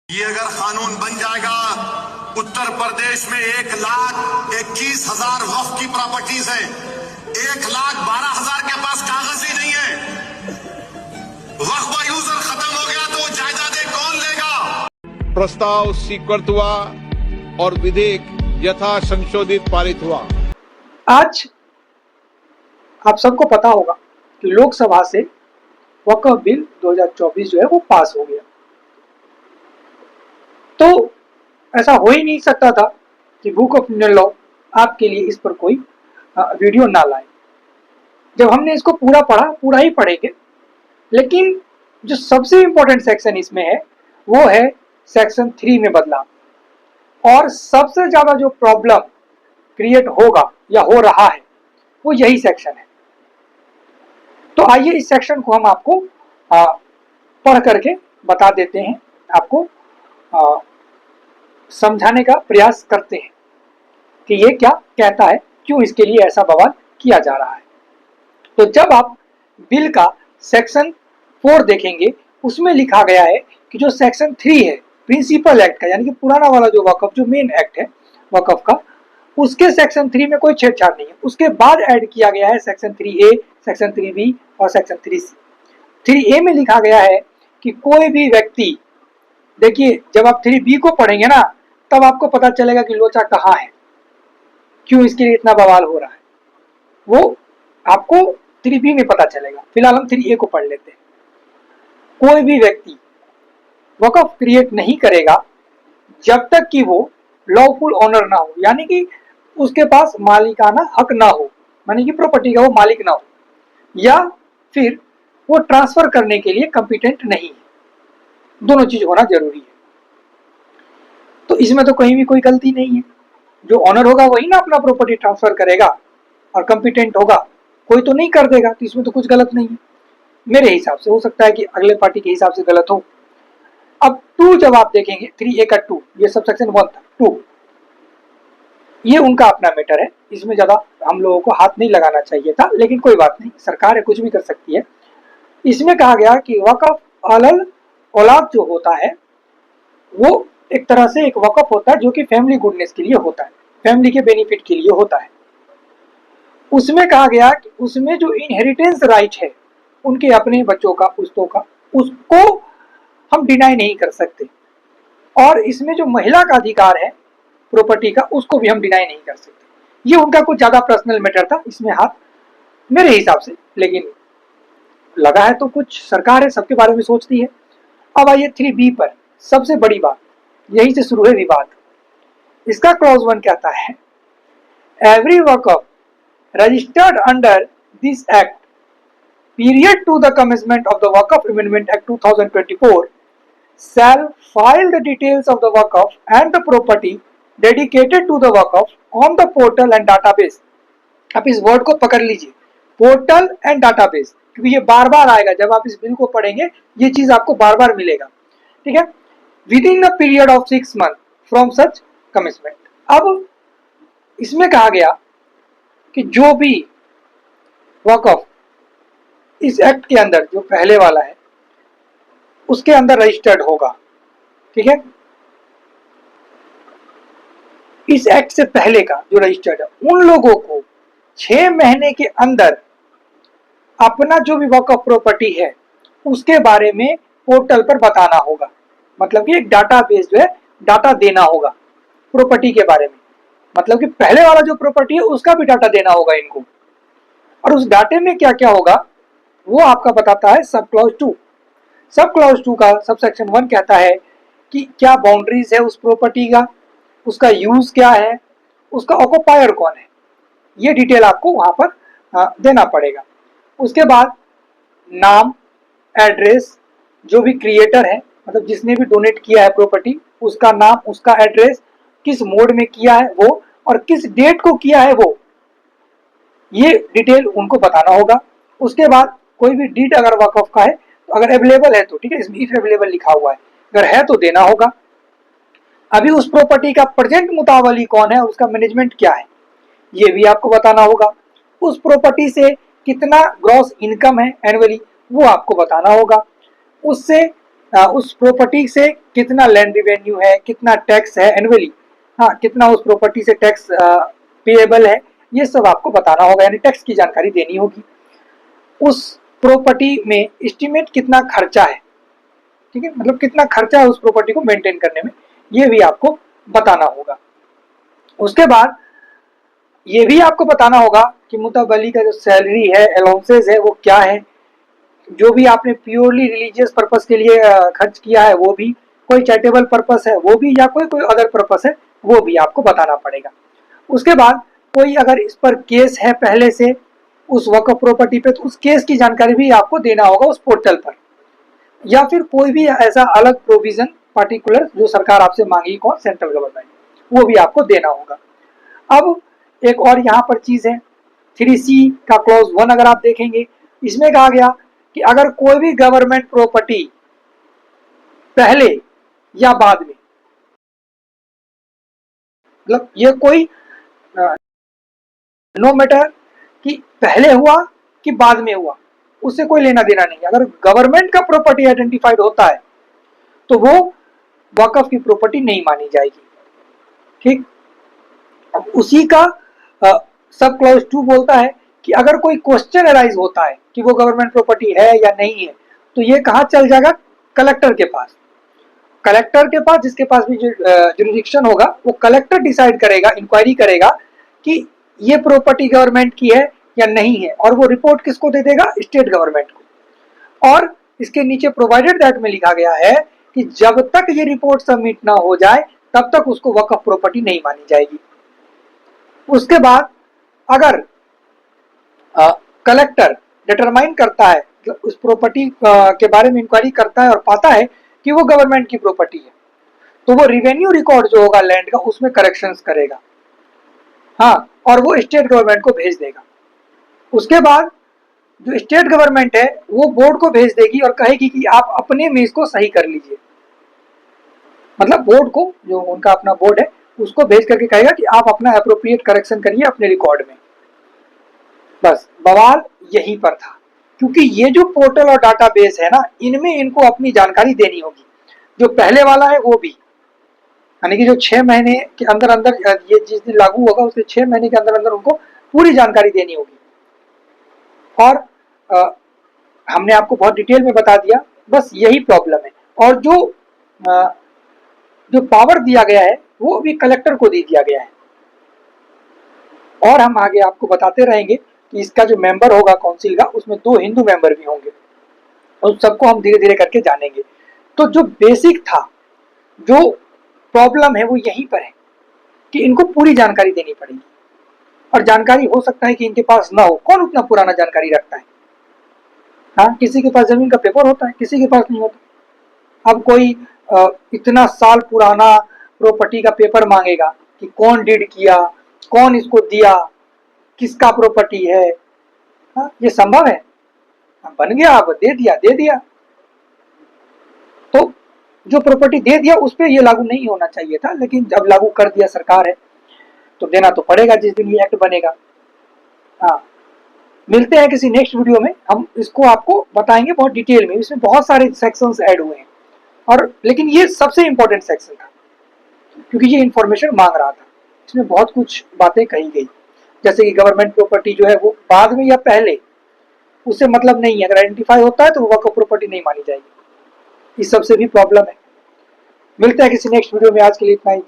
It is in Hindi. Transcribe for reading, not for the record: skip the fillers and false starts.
ये अगर कानून बन जाएगा, उत्तर प्रदेश में 1,21,000 वक्फ की प्रॉपर्टीज है, 1,12,000 के पास कागज ही नहीं है। वक्फ का यूजर खत्म हो गया तो जायदादें कौन लेगा? प्रस्ताव स्वीकृत हुआ और विधेयक यथा संशोधित पारित हुआ। आज आप सबको पता होगा कि लोकसभा से वक्फ बिल 2024 जो है वो पास हो गया। तो ऐसा हो ही नहीं सकता था कि बुक ऑफ इंडियन लॉ आपके लिए इस पर कोई वीडियो ना लाए। जब हमने इसको पूरा पढ़ा, पूरा ही पढ़ेंगे, लेकिन जो सबसे इंपॉर्टेंट सेक्शन इसमें है वो है सेक्शन 3 में बदलाव। और सबसे ज्यादा जो प्रॉब्लम क्रिएट होगा या हो रहा है वो यही सेक्शन है। तो आइए इस सेक्शन को हम आपको पढ़ करके बता देते हैं, आपको समझाने का प्रयास करते हैं कि ये क्या कहता है, क्यों इसके लिए ऐसा बवाल किया जा रहा है। तो जब आप बिल का सेक्शन 4 देखेंगे, उसमें लिखा गया है कि जो सेक्शन 3 है प्रिंसिपल एक्ट का, यानी कि पुराना वाला जो वक्फ जो मेन एक्ट है वक्फ का, उसके सेक्शन 3 में कोई छेड़छाड़ नहीं है। उसके बाद ऐड किया गया है सेक्शन 3A, सेक्शन 3B और सेक्शन 3C। 3A में लिखा गया है कि कोई भी व्यक्ति, देखिए जब आप 3B को पढ़ेंगे ना तब आपको पता चलेगा कि लोचा कहाँ है, क्यों इसके लिए इतना बवाल हो रहा है, वो आपको 3B में पता चलेगा। फिलहाल हम 3A को पढ़ लेते हैं। कोई भी व्यक्ति वक्फ क्रिएट नहीं करेगा जब तक कि वो लॉफुल ओनर ना हो, यानी कि उसके पास मालिकाना हक ना हो, यानी कि प्रॉपर्टी का वो मालिक ना हो, या फिर वो ट्रांसफर करने के लिए कॉम्पिटेंट नहीं है। दोनों चीज होना जरूरी है। तो इसमें तो कहीं भी कोई गलती नहीं है। जो ऑनर होगा वही ना अपना प्रॉपर्टी ट्रांसफर करेगा, और कॉम्पिटेंट होगा कोई तो नहीं कर देगा। तो इसमें तो कुछ गलत नहीं है मेरे हिसाब से। हो सकता है कि अगले पार्टी के हिसाब से गलत हो। अब 2 जब आप देखेंगे, 3A का 2, ये सब सेक्शन 1 था, 2 ये उनका अपना मैटर है, इसमें ज्यादा हम लोगों को हाथ नहीं लगाना चाहिए था, लेकिन कोई बात नहीं, सरकार है, कुछ भी कर सकती है। इसमें कहा गया कि वक्फ अलल औलाद जो होता है वो एक तरह से एक वक्फ होता है जो कि फैमिली गुडनेस के लिए होता है, फैमिली के बेनिफिट के लिए होता है। उसमें कहा गया कि उसमें जो इनहेरिटेंस राइट है उनके अपने बच्चों का, पुश्तों का, उसको हम डिनाई नहीं कर सकते। और इसमें जो महिला का अधिकार है प्रॉपर्टी का, उसको भी हम डिनाई नहीं कर सकते। ये उनका कुछ ज्यादा पर्सनल मैटर था, इसमें हाथ मेरे हिसाब से, लेकिन लगा है तो कुछ सरकार है, सबके बारे में सोचती है। अब आइए 3B पर, सबसे बड़ी बात, यहीं से शुरू है विवाद। इसका क्लॉज 1 कहता है, every Waqf registered under this act period to the commencement of the Waqf Amendment Act 2024 shall file the details of the Waqf and the property dedicated to the Waqf on the portal and database। आप इस वर्ड को पकड़ लीजिए, पोर्टल एंड डाटाबेस, क्योंकि ये बार बार आएगा। जब आप इस बिल को पढ़ेंगे ये चीज आपको बार बार मिलेगा, ठीक है। Within a period of 6 months from such commitment. अब इसमें कहा गया कि जो भी वक्फ इस एक्ट के अंदर, जो पहले वाला है उसके अंदर रजिस्टर्ड होगा, ठीक है। इस एक्ट से पहले का जो रजिस्टर्ड है, उन लोगों को 6 महीने के अंदर अपना जो भी वक्फ प्रॉपर्टी है उसके बारे में पोर्टल पर बताना होगा। मतलब कि एक डाटाबेस जो है, डाटा देना होगा प्रॉपर्टी के बारे में। मतलब कि पहले वाला जो प्रॉपर्टी है उसका भी डाटा देना होगा इनको। और उस डाटे में क्या क्या होगा वो आपका बताता है सब क्लॉज 2। सब क्लॉज 2 का सब सेक्शन 1 कहता है कि क्या बाउंड्रीज है उस प्रॉपर्टी का, उसका यूज क्या है, उसका ऑक्युपायर कौन है, ये डिटेल आपको वहां पर देना पड़ेगा। उसके बाद नाम, एड्रेस, जो भी क्रिएटर है, मतलब जिसने भी डोनेट किया है प्रॉपर्टी, उसका नाम, उसका एड्रेस, किस मोड में किया है वो, और किस डेट को किया है वो, ये डिटेल उनको बताना होगा। उसके बाद कोई भी डीड अगर वक्फ का है तो अगर अवेलेबल है तो ठीक है, इसमें इफ अवेलेबल लिखा हुआ है, अगर है तो देना होगा। अभी उस प्रॉपर्टी का प्रेजेंट मुतावली कौन है और उसका मैनेजमेंट क्या है, ये भी आपको बताना होगा। उस प्रॉपर्टी से कितना ग्रॉस इनकम है एनुअली, वो आपको बताना होगा। उससे उस प्रॉपर्टी से कितना लैंड रिवेन्यू है, कितना टैक्स है एनुअली, हाँ कितना उस प्रॉपर्टी से टैक्स पेएबल है, ये सब आपको बताना होगा, यानी टैक्स की जानकारी देनी होगी। उस प्रॉपर्टी में एस्टिमेट कितना खर्चा है, ठीक है, मतलब कितना खर्चा है उस प्रॉपर्टी को मेंटेन करने में, ये भी आपको बताना होगा। उसके बाद ये भी आपको बताना होगा कि मुतवल्ली का जो सैलरी है, अलाउंसेस है, वो क्या है, जो भी आपने प्योरली रिलीजियस पर्पस के लिए खर्च किया है वो भी, कोई चैरिटेबल पर्पस है वो भी, या कोई अदर पर्पस है वो भी आपको बताना पड़ेगा। उसके बाद कोई अगर इस पर केस है पहले से उस वक्फ प्रॉपर्टी पे, तो उस केस की जानकारी भी आपको देना होगा उस पोर्टल पर, या फिर कोई भी ऐसा अलग प्रोविजन पार्टिकुलर जो सरकार आपसे मांगी, कौन, सेंट्रल गवर्नमेंट, वो भी आपको देना होगा। अब एक और यहाँ पर चीज है 3C का क्लॉज 1 अगर आप देखेंगे, इसमें कहा गया कि अगर कोई भी गवर्नमेंट प्रॉपर्टी पहले या बाद में, मतलब ये कोई नो मैटर कि पहले हुआ कि बाद में हुआ, उससे कोई लेना देना नहीं है। अगर गवर्नमेंट का प्रॉपर्टी आइडेंटिफाइड होता है तो वो वक्फ की प्रॉपर्टी नहीं मानी जाएगी, ठीक। अब उसी का सब क्लॉज 2 बोलता है कि अगर कोई क्वेश्चन अराइज होता है कि वो गवर्नमेंट प्रॉपर्टी है या नहीं है, तो ये कहाँ चल जाएगा, कलेक्टर के पास। कलेक्टर के पास, जिसके पास भी जुरिडिक्शन होगा, वो कलेक्टर डिसाइड करेगा, इंक्वायरी करेगा कि ये प्रॉपर्टी गवर्नमेंट की है या नहीं है, और वो रिपोर्ट किसको दे देगा, स्टेट गवर्नमेंट को। और इसके नीचे प्रोवाइडेड दैट में लिखा गया है कि जब तक ये रिपोर्ट सबमिट ना हो जाए तब तक उसको वक्फ प्रॉपर्टी नहीं मानी जाएगी। उसके बाद अगर कलेक्टर डिटरमाइन करता है, उस प्रॉपर्टी के बारे में इंक्वायरी करता है और पाता है कि वो गवर्नमेंट की प्रॉपर्टी है, तो वो रिवेन्यू रिकॉर्ड जो होगा लैंड का, उसमें करेक्शंस करेगा, हाँ, और वो स्टेट गवर्नमेंट को भेज देगा। उसके बाद जो स्टेट गवर्नमेंट है वो बोर्ड को भेज देगी और कहेगी कि आप अपने में इसको सही कर लीजिए, मतलब बोर्ड को, जो उनका अपना बोर्ड है, उसको भेज करके कहेगा कि आप अपना एप्रोप्रिएट करेक्शन करिए अपने रिकॉर्ड में। बस बवाल यहीं पर था, क्योंकि ये जो पोर्टल और डाटाबेस है ना, इनमें इनको अपनी जानकारी देनी होगी। जो पहले वाला है वो भी, यानी कि जो 6 महीने के अंदर अंदर ये जिस दिन लागू होगा उसके 6 महीने के अंदर अंदर उनको पूरी जानकारी देनी होगी। और हमने आपको बहुत डिटेल में बता दिया, बस यही प्रॉब्लम है। और जो पावर दिया गया है वो भी कलेक्टर को दे दिया गया है, और हम आगे आपको बताते रहेंगे कि इसका जो मेंबर होगा काउंसिल का, उसमें 2 हिंदू मेंबर भी होंगे, और सबको हम धीरे धीरे करके जानेंगे। तो जो बेसिक था, जो प्रॉब्लम है, वो यहीं पर है कि इनको पूरी जानकारी देनी पड़ेगी, और जानकारी हो सकता है कि इनके पास ना हो, कौन उतना पुराना जानकारी रखता है, हाँ, किसी के पास जमीन का पेपर होता है, किसी के पास नहीं होता। अब कोई इतना साल पुराना प्रॉपर्टी का पेपर मांगेगा कि कौन डीड किया, कौन इसको दिया, किसका प्रॉपर्टी है, हाँ, ये संभव है, बन गया, अब दे दिया। तो जो प्रॉपर्टी दे दिया उस पर ये लागू नहीं होना चाहिए था, लेकिन जब लागू कर दिया सरकार है तो देना तो पड़ेगा जिस दिन ये एक्ट बनेगा। हाँ, मिलते हैं किसी नेक्स्ट वीडियो में, हम इसको आपको बताएंगे बहुत डिटेल में। इसमें बहुत सारे सेक्शंस ऐड हुए हैं, और लेकिन ये सबसे इंपॉर्टेंट सेक्शन था क्योंकि ये इंफॉर्मेशन मांग रहा था। इसमें बहुत कुछ बातें कही गई, जैसे कि गवर्नमेंट प्रॉपर्टी जो है वो बाद में या पहले, उससे मतलब नहीं है, अगर आइडेंटिफाई होता है तो वो वक्फ प्रॉपर्टी नहीं मानी जाएगी। इस सबसे भी प्रॉब्लम है। मिलते हैं किसी नेक्स्ट वीडियो में, आज के लिए इतना ही।